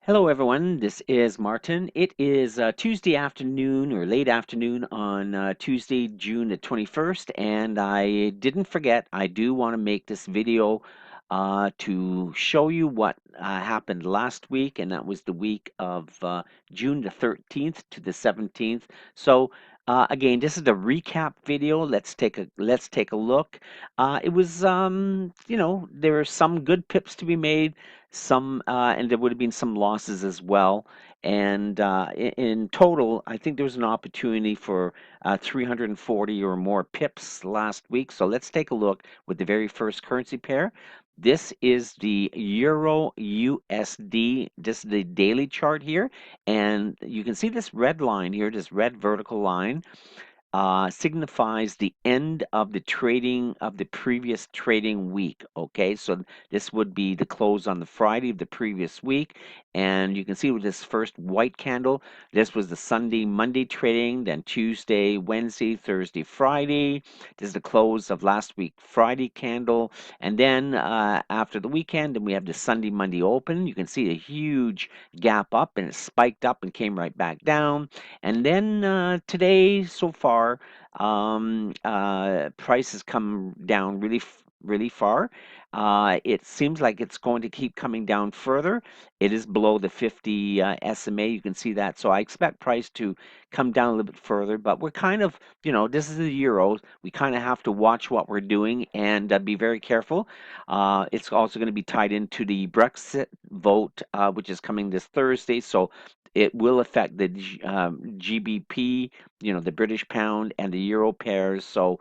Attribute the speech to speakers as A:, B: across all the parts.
A: Hello, everyone. This is Martin. It is Tuesday afternoon or late afternoon on Tuesday, June the 21st, and I didn't forget, I do want to make this video to show you what happened last week, and that was the week of June the 13th to the 17th. So, again, this is the recap video. Let's take a look. It was there were some good pips to be made, some and there would have been some losses as well. And in total, I think there was an opportunity for 340 or more pips last week. So let's take a look with the very first currency pair. This is the Euro USD. This is the daily chart here, and you can see this red line here, this red vertical line signifies the end of the trading of the previous trading week. Okay, so this would be the close on the Friday of the previous week. And you can see with this first white candle, this was the Sunday, Monday trading, then Tuesday, Wednesday, Thursday, Friday. This is the close of last week, Friday candle. And then after the weekend, then we have the Sunday, Monday open. You can see a huge gap up and it spiked up and came right back down. And then today, so far, price has come down really far. It seems like it's going to keep coming down further. It is below the 50 SMA. You can see that. So I expect price to come down a little bit further. But we're kind of, this is the euro. We kind of have to watch what we're doing and be very careful. It's also going to be tied into the Brexit vote, which is coming this Thursday. So it will affect the GBP, the British pound and the euro pairs. So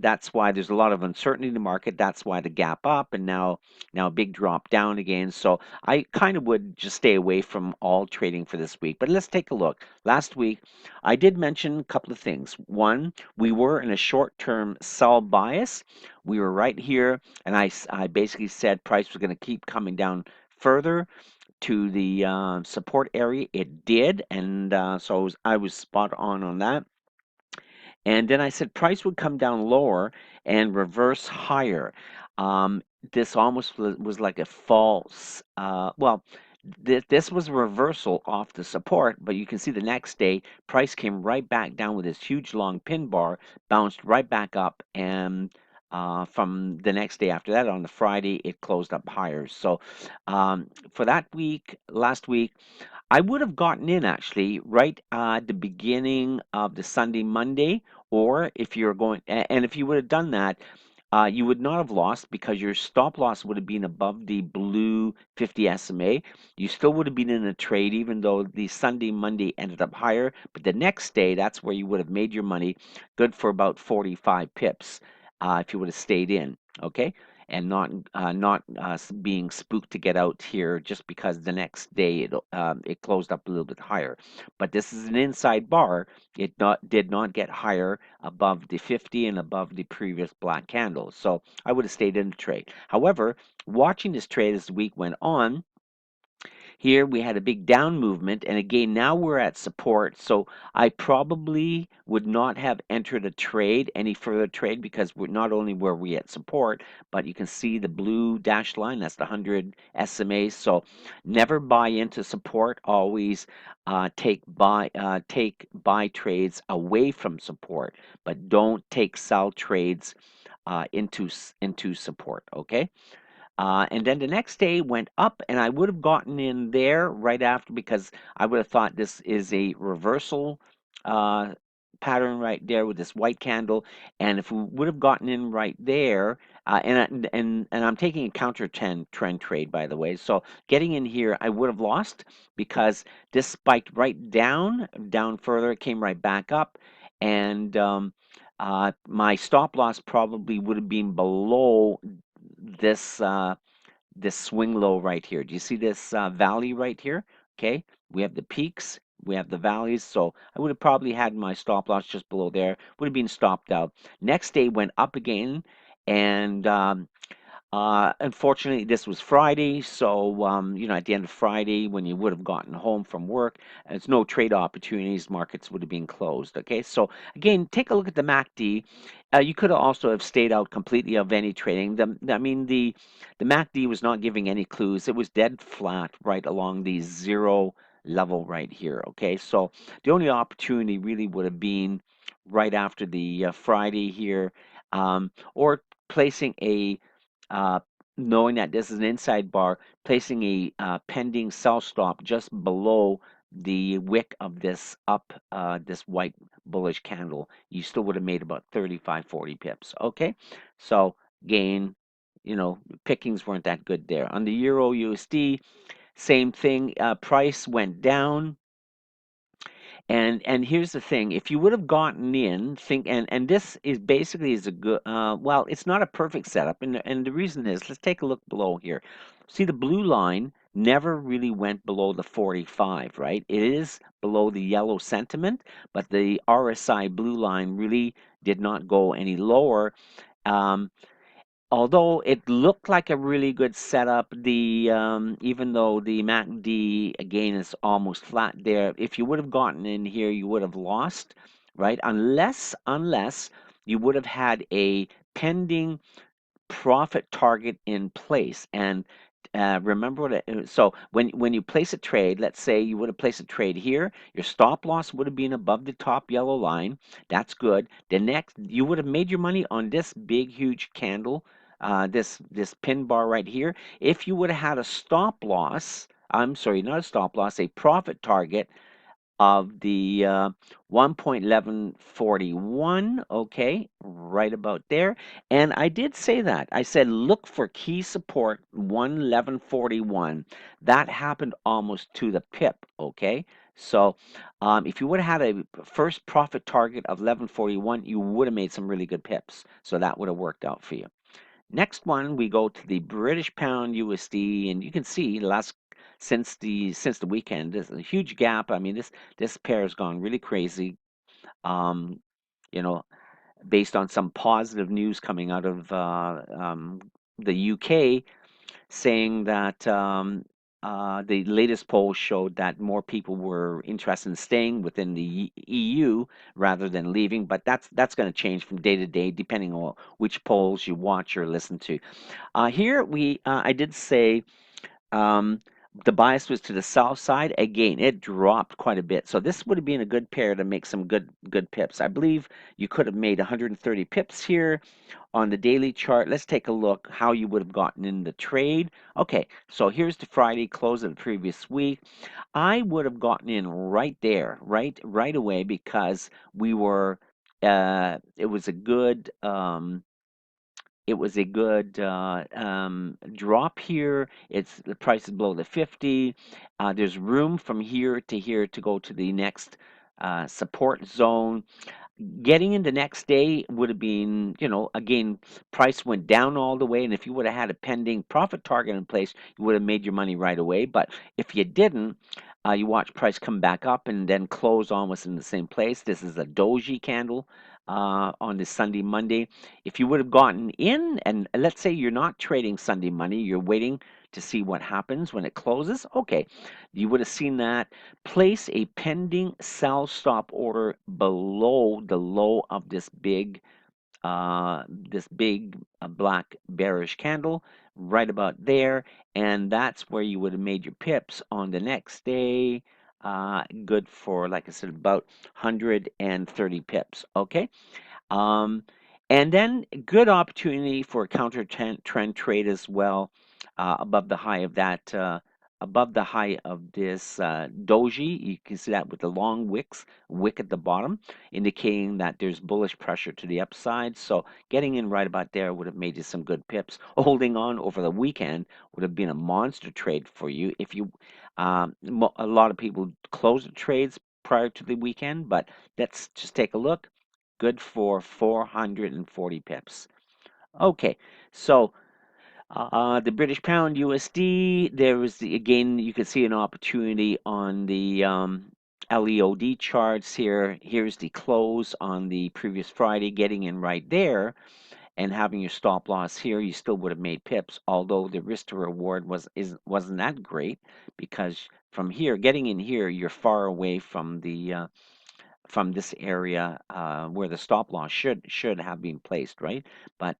A: that's why there's a lot of uncertainty in the market. That's why the gap up and now a big drop down again. So I kind of would just stay away from all trading for this week. But let's take a look. Last week, I did mention a couple of things. One, we were in a short-term sell bias. We were right here, and I basically said price was going to keep coming down further to the support area. It did, and so I was spot on that. And then I said price would come down lower and reverse higher. Um, this almost was like a false, this was a reversal off the support, but you can see the next day price came right back down with this huge long pin bar, bounced right back up, and from the next day after that, on the Friday, it closed up higher. So for that week, last week, I would have gotten in actually right at the beginning of the Sunday, Monday, or if you're going, and if you would have done that, you would not have lost because your stop loss would have been above the blue 50 SMA. You still would have been in a trade, even though the Sunday, Monday ended up higher. But the next day, that's where you would have made your money, good for about 45 pips if you would have stayed in. Okay, and not being spooked to get out here just because the next day it closed up a little bit higher. But this is an inside bar. It did not get higher above the 50 and above the previous black candle. So I would have stayed in the trade. However, watching this trade as the week went on, here we had a big down movement, and again, now we're at support. So I probably would not have entered a trade, any further trade, because we're not only were we at support, but you can see the blue dashed line, that's the 100 SMA. So never buy into support, always take buy trades away from support, but don't take sell trades into support, okay? And then the next day went up, and I would have gotten in there right after because I would have thought this is a reversal uh, pattern right there with this white candle. And if we would have gotten in right there, and I'm taking a counter trend trade, by the way. So getting in here, I would have lost because this spiked right down further. It came right back up, and my stop loss probably would have been below this this swing low right here. Do you see this valley right here? Okay, we have the peaks, we have the valleys. So I would have probably had my stop loss just below there. Would have been stopped out. Next day went up again, and Unfortunately, this was Friday, so at the end of Friday, when you would have gotten home from work, there's no trade opportunities. Markets would have been closed. Okay, so again, take a look at the MACD. You could also have stayed out completely of any trading. I mean, the MACD was not giving any clues. It was dead flat right along the zero level right here. Okay, so the only opportunity really would have been right after the Friday here, or placing a uh, knowing that this is an inside bar, placing a pending sell stop just below the wick of this this white bullish candle, you still would have made about 35, 40 pips. Okay, so gain, pickings weren't that good there. On the Euro USD, same thing. Price went down. And here's the thing: if you would have gotten in, and this is basically is a good, well, it's not a perfect setup, and the reason is, let's take a look below here. See, the blue line never really went below the 45, right? It is below the yellow sentiment, but the RSI blue line really did not go any lower. Um, Although it looked like a really good setup, the even though the MACD again is almost flat there, if you would have gotten in here, you would have lost, right? Unless you would have had a pending profit target in place. And remember what so when you place a trade, let's say you would have placed a trade here, your stop loss would have been above the top yellow line. That's good. The next, you would have made your money on this big huge candle, this pin bar right here. If you would have had a stop loss, I'm sorry, not a stop loss, a profit target of the 1.1141, okay, right about there. And I did say that. I said look for key support 11141. That happened almost to the pip, okay? So if you would have had a first profit target of 1141, you would have made some really good pips. So that would have worked out for you. Next one, we go to the British pound USD, and you can see since the weekend, there's a huge gap. I mean, this pair has gone really crazy. Um, you know, based on some positive news coming out of the UK, saying that the latest poll showed that more people were interested in staying within the EU rather than leaving. But that's going to change from day to day, depending on which polls you watch or listen to. Here I did say um, the bias was to the south side. Again, it dropped quite a bit. So this would have been a good pair to make some good pips. I believe you could have made 130 pips here on the daily chart. Let's take a look how you would have gotten in the trade. Okay, so here's the Friday close of the previous week. I would have gotten in right there, right away, because we were it was a good drop here. It's the price is below the 50. There's room from here to go to the next support zone. Getting in the next day would have been, again, price went down all the way, and if you would have had a pending profit target in place, you would have made your money right away. But if you didn't, you watch price come back up and then close almost in the same place. This is a doji candle on this Sunday, Monday. If you would have gotten in, and let's say you're not trading Sunday money, you're waiting to see what happens when it closes, okay, you would have seen that. Place a pending sell stop order below the low of this big black bearish candle right about there, and that's where you would have made your pips on the next day. Good for, like I said, about 130 pips. Okay. Um, and then good opportunity for a counter trend trade as well, above the high of this doji. You can see that with the long wick at the bottom, indicating that there's bullish pressure to the upside. So getting in right about there would have made you some good pips. Holding on over the weekend would have been a monster trade for you. If you, a lot of people close the trades prior to the weekend, but let's just take a look. Good for 440 pips. Okay, so the British pound USD, there was again, you can see an opportunity on the LEOD charts here. Here's the close on the previous Friday, getting in right there. and having your stop loss here, you still would have made pips, although the risk to reward wasn't that great because from here, getting in here, you're far away from this area where the stop loss should have been placed, right? But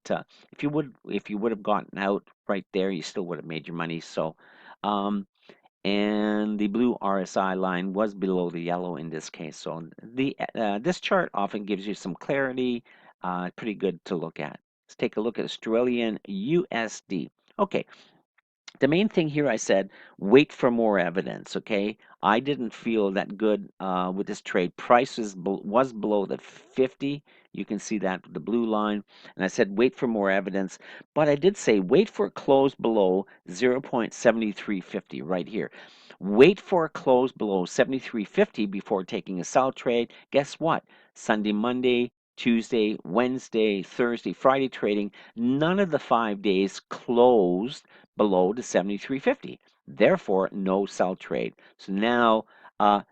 A: if you would have gotten out right there, you still would have made your money. So, and the blue RSI line was below the yellow in this case. So this chart often gives you some clarity, pretty good to look at. Let's take a look at Australian USD. Okay, the main thing here I said, wait for more evidence, okay? I didn't feel that good with this trade. Price was below the 50. You can see that with the blue line. And I said, wait for more evidence. But I did say, wait for a close below 0.7350 right here. Wait for a close below 73.50 before taking a sell trade. Guess what? Sunday, Monday, Tuesday, Wednesday, Thursday, Friday trading, none of the 5 days closed below the 73.50. Therefore, no sell trade. So now,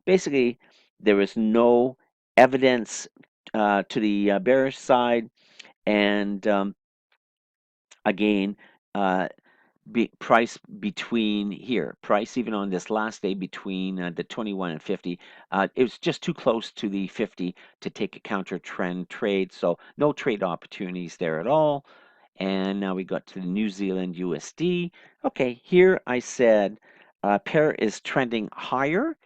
A: basically, there is no evidence to the bearish side, and again, uh, price between here, price even on this last day between the 21 and 50, it was just too close to the 50 to take a counter trend trade. So no trade opportunities there at all. And now we got to the New Zealand USD. Okay, here I said pair is trending higher.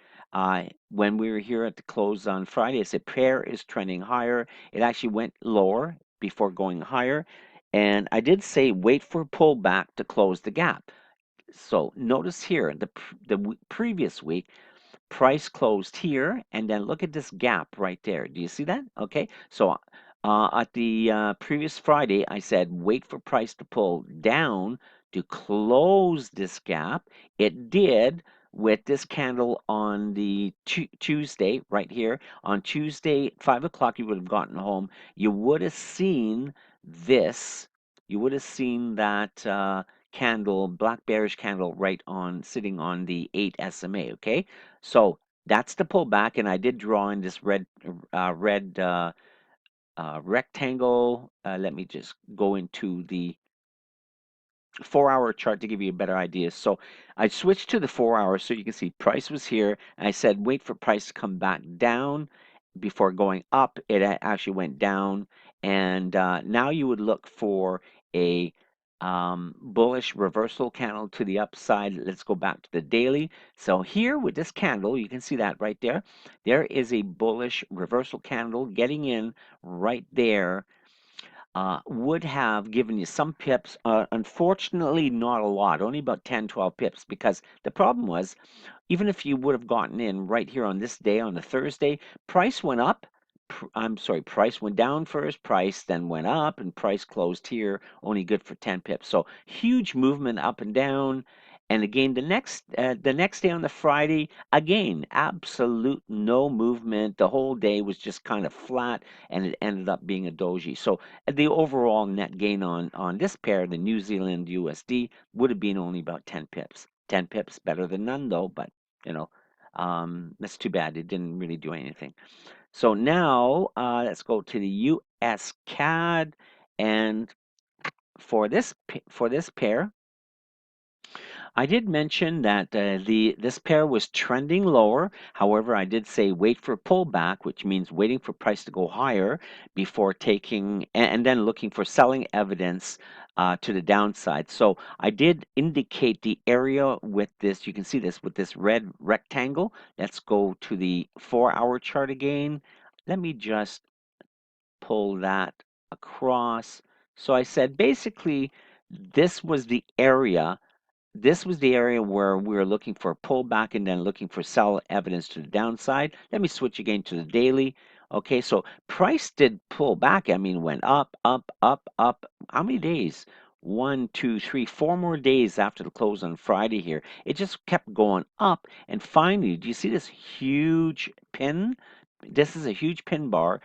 A: When we were here at the close on Friday, I said pair is trending higher. It actually went lower before going higher. And I did say wait for a pullback to close the gap. So notice here, the previous week, price closed here, and then look at this gap right there. Do you see that? Okay, so at the previous Friday, I said wait for price to pull down to close this gap. It did with this candle on the Tuesday right here. On Tuesday, 5 o'clock, you would have gotten home. You would have seen this. You would have seen that candle, black bearish candle, right on sitting on the 8 SMA. Okay, so that's the pullback, and I did draw in this red rectangle. Let me just go into the 4-hour chart to give you a better idea. So I switched to the 4 hours so you can see price was here, and I said wait for price to come back down before going up. It actually went down, and now you would look for a bullish reversal candle to the upside. Let's go back to the daily. So here with this candle, you can see that right there. There is a bullish reversal candle getting in right there, would have given you some pips. Unfortunately, not a lot, only about 10, 12 pips, because the problem was, even if you would have gotten in right here on this day, on the Thursday, price went up. I'm sorry, price went down first, price then went up, and price closed here, only good for 10 pips. So huge movement up and down. And again, the next day on the Friday, again, absolute no movement. The whole day was just kind of flat, and it ended up being a doji. So the overall net gain on this pair, the New Zealand USD, would have been only about 10 pips. 10 pips better than none, though, but you know, that's too bad. It didn't really do anything. So now let's go to the US CAD, and for this pair, I did mention that this pair was trending lower. However, I did say wait for a pullback, which means waiting for price to go higher before taking and then looking for selling evidence to the downside. So I did indicate the area with this. You can see this with this red rectangle. Let's go to the 4-hour chart again. Let me just pull that across. So I said basically this was the area where we were looking for a pullback and then looking for sell evidence to the downside. Let me switch again to the daily. Okay, so price did pull back. I mean, went up, up, up, up. How many days? 1, 2, 3, 4 more days after the close on Friday here. It just kept going up. And finally, do you see this huge pin? this is a huge pin bar,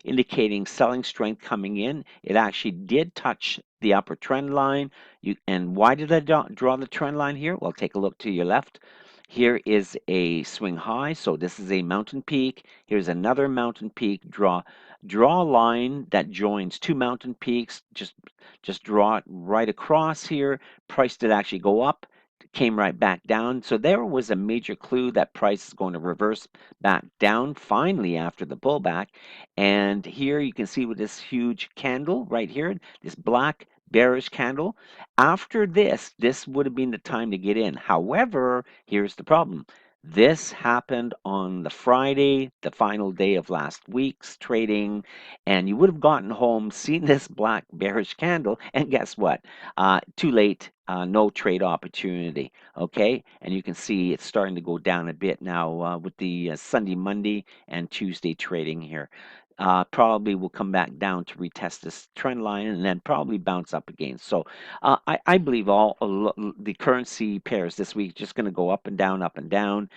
A: indicating selling strength coming in. It actually did touch the upper trend line. And why did I draw the trend line here? Well, take a look to your left. Here is a swing high, so this is a mountain peak. Here's another mountain peak. Draw a line that joins two mountain peaks. Just draw it right across here. Price did actually go up, came right back down. So there was a major clue that price is going to reverse back down finally after the pullback. And here you can see with this huge candle right here, this black bearish candle. After this would have been the time to get in. However, here's the problem. This happened on the Friday, the final day of last week's trading, and you would have gotten home, seen this black bearish candle, and guess what? Too late, no trade opportunity. Okay, and you can see it's starting to go down a bit now with the Sunday, Monday, and Tuesday trading here. Probably will come back down to retest this trend line and then probably bounce up again. So I believe the currency pairs this week just going to go up and down,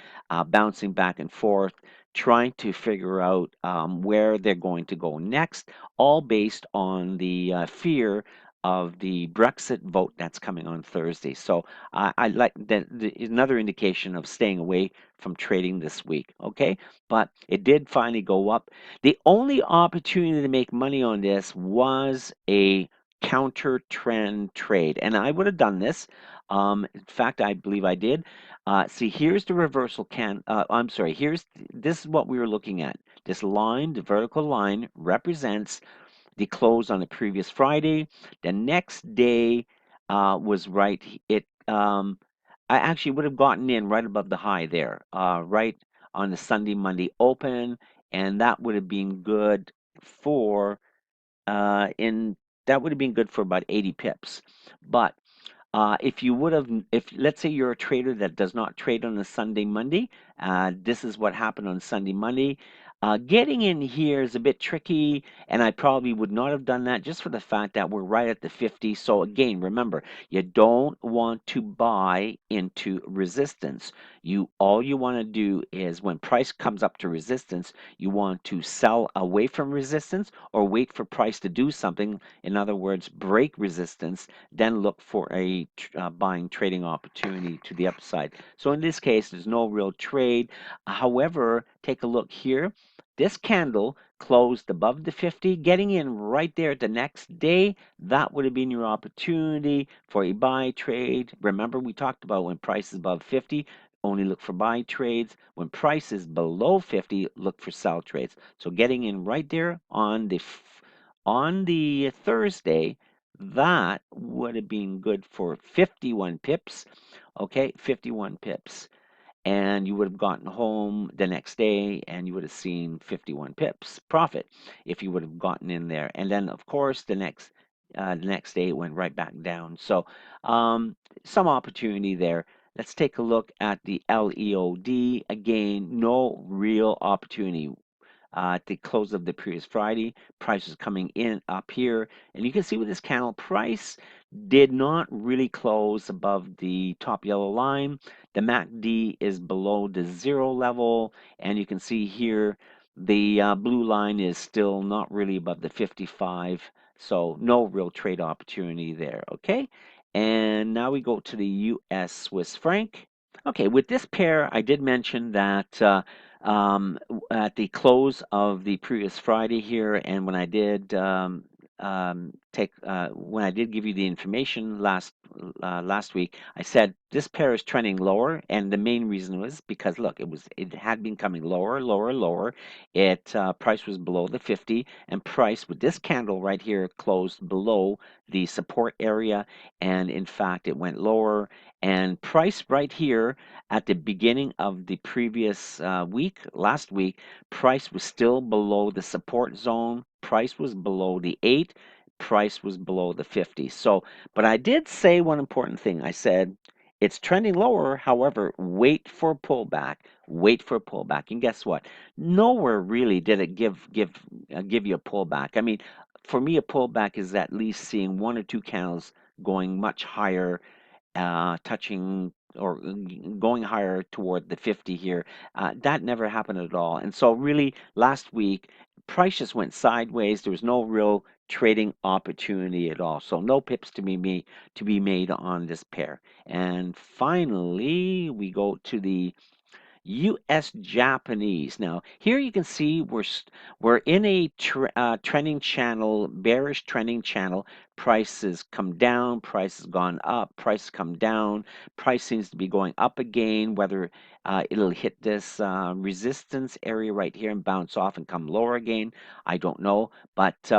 A: bouncing back and forth, trying to figure out where they're going to go next, all based on the fear of the Brexit vote that's coming on Thursday. So I like that another indication of staying away from trading this week. Okay, but it did finally go up. The only opportunity to make money on this was a counter trend trade, and I would have done this. In fact, I believe I did. See, here's the reversal I'm sorry. This is what we were looking at. This line, the vertical line, represents the close on the previous Friday. The next day was right. I actually would have gotten in right above the high there, right on the Sunday, Monday open, and that would have been good for in that would have been good for about 80 pips. But if you would have, if let's say you're a trader that does not trade on a Sunday, Monday, this is what happened on Sunday, Monday. Getting in here is a bit tricky, and I probably would not have done that just for the fact that we're right at the 50. So again, remember, you don't want to buy into resistance. All you want to do is when price comes up to resistance, you want to sell away from resistance or wait for price to do something. In other words, break resistance, then look for a buying trading opportunity to the upside. So in this case, there's no real trade. However, take a look here. This candle closed above the 50, getting in right there the next day. That would have been your opportunity for a buy trade. Remember, we talked about when price is above 50, only look for buy trades. When price is below 50, look for sell trades. So getting in right there on the Thursday, that would have been good for 51 pips. Okay, 51 pips. And you would have gotten home the next day and you would have seen 51 pips profit if you would have gotten in there. And then, of course, the next day it went right back down. So some opportunity there. Let's take a look at the LEOD. Again, no real opportunity at the close of the previous Friday. Price is coming in up here. And you can see with this candle, price did not really close above the top yellow line. The MACD is below the zero level. And you can see here, the blue line is still not really above the 55. So no real trade opportunity there. Okay. And now we go to the US Swiss franc. Okay, with this pair, I did mention that at the close of the previous Friday here, and when I did when I did give you the information last week, I said this pair is trending lower, and the main reason was because look, it had been coming lower, lower, lower. It price was below the 50, and price with this candle right here closed below the support area, and in fact it went lower. And price right here at the beginning of the previous last week, price was still below the support zone. Price was below the 8. Price was below the 50. So, but I did say one important thing. I said it's trending lower. However, wait for a pullback. Wait for a pullback. And guess what? Nowhere really did it give you a pullback. I mean, for me, a pullback is at least seeing one or two candles going much higher touching or going higher toward the 50 here. That never happened at all. And so really last week, price just went sideways. There was no real trading opportunity at all. So no pips to be made on this pair. And finally, we go to the US Japanese. Now, here you can see we're in a trending channel, bearish trending channel. Prices come down, prices gone up, prices come down. Price seems to be going up again. Whether it'll hit this resistance area right here and bounce off and come lower again, I don't know. But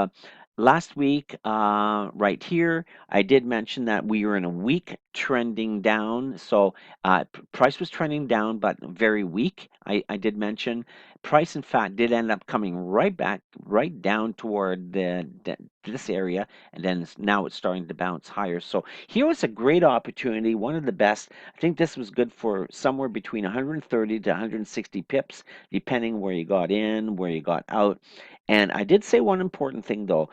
A: last week, right here, I did mention that we were in a weak trending down. So price was trending down, but very weak. I did mention price, in fact, did end up coming right back, right down toward this area, and then now it's starting to bounce higher. So here was a great opportunity, one of the best. I think this was good for somewhere between 130 to 160 pips, depending where you got in, where you got out. And I did say one important thing though.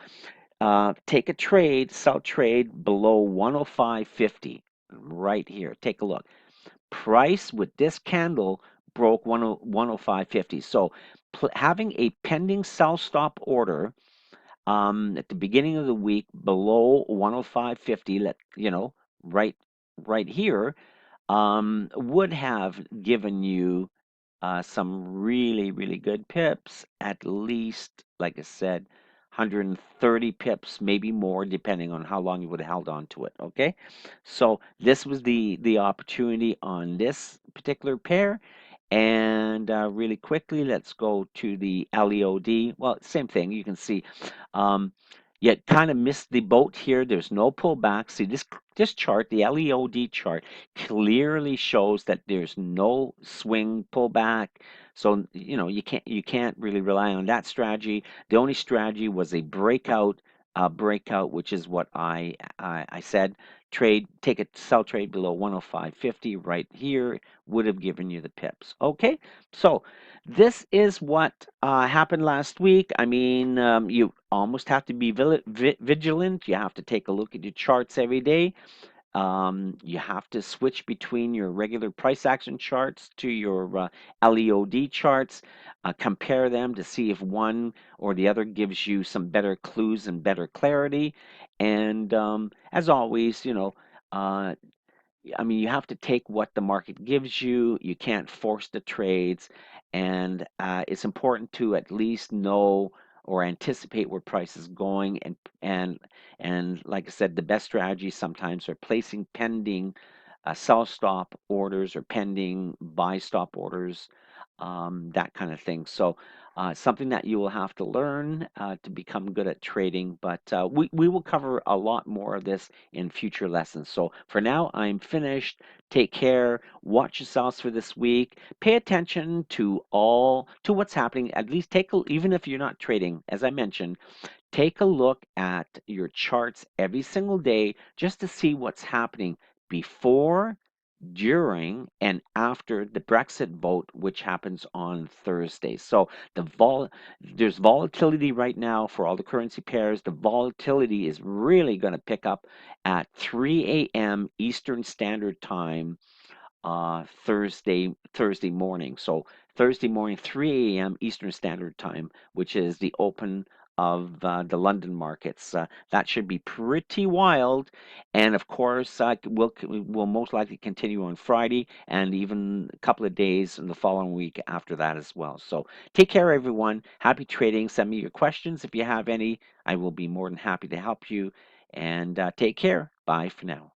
A: Take a trade, sell trade below 105.50 right here. Take a look. Price with this candle broke 105.50. So having a pending sell stop order at the beginning of the week below 105.50, right right here, would have given you some really, really good pips, at least, like I said, 130 pips, maybe more, depending on how long you would have held on to it. Okay, so this was the opportunity on this particular pair. And really quickly, let's go to the LEOD. Well, same thing. You can see, um, you kind of missed the boat here. There's no pullback. See this chart, the LEOD chart, clearly shows that there's no swing pullback. So you can't really rely on that strategy. The only strategy was a breakout, which is what I said. Take a sell trade below 105.50 right here would have given you the pips. Okay, so this is what happened last week. I mean, you almost have to be vigilant. You have to take a look at your charts every day. You have to switch between your regular price action charts to your LEOD charts, compare them to see if one or the other gives you some better clues and better clarity. And as always, uh, I mean, you have to take what the market gives you. You can't force the trades, and it's important to at least know or anticipate where price is going. And like I said, the best strategies sometimes are placing pending sell stop orders or pending buy stop orders, that kind of thing. So something that you will have to learn to become good at trading, but we will cover a lot more of this in future lessons. So for now, I'm finished. Take care. Watch yourselves for this week. Pay attention to what's happening. At least even if you're not trading, as I mentioned, take a look at your charts every single day just to see what's happening before, during, and after the Brexit vote, which happens on Thursday. So there's volatility right now for all the currency pairs. The volatility is really going to pick up at 3 a.m. Eastern Standard Time Thursday morning. So Thursday morning, 3 a.m. Eastern Standard Time, which is the open of the London markets. That should be pretty wild, and of course, will most likely continue on Friday and even a couple of days in the following week after that as well. So take care, everyone. Happy trading. Send me your questions if you have any. I will be more than happy to help you. And take care. Bye for now.